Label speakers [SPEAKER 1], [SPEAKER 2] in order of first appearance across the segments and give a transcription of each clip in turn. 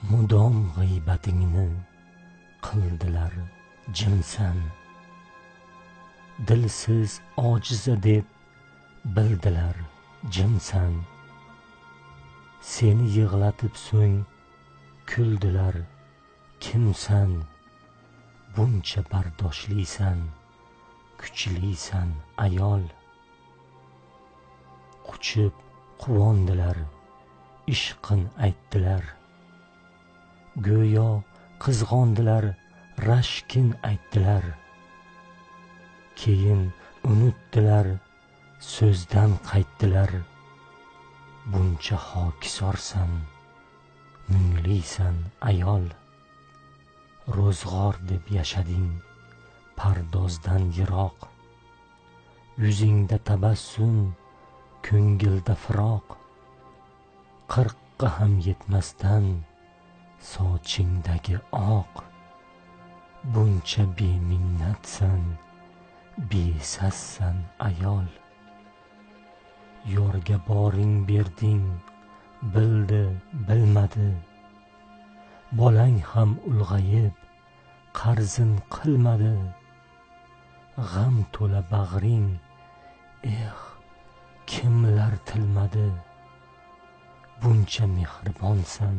[SPEAKER 1] mudom g'iybatingni qildilar jimsan. Dilsiz ojiza deb bildilar jimsan. Seni yig'latib so'ng kuldilar kimsan. Buncha bardoshlisan, kuchlisan ayol. Quchib quvondilar, ishqin aytdilar. Go'yo qizg'ondilar, rashkin aytdilar. Keyin unutdilar, so'zdan qaytdilar. Buncha hokisorsan, munglisan ayol. Ro'zg'or deb yashading, pardozdan yiroq. Yuzingda tabassum, ko'ngilda firoq. 40 ham yetmasdan sochingdagi oq. Buncha beminnatsan, besassan ayol. Yorga boring berding, bildi, bilmadi. Bolang ham ulg'ayib, qarzin qilmadi. G'am to'la bag'ring, kimlar tilmadi. Buncha mehribonsan,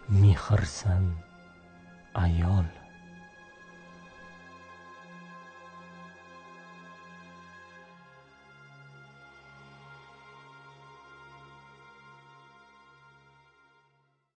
[SPEAKER 1] mehrsan ayol.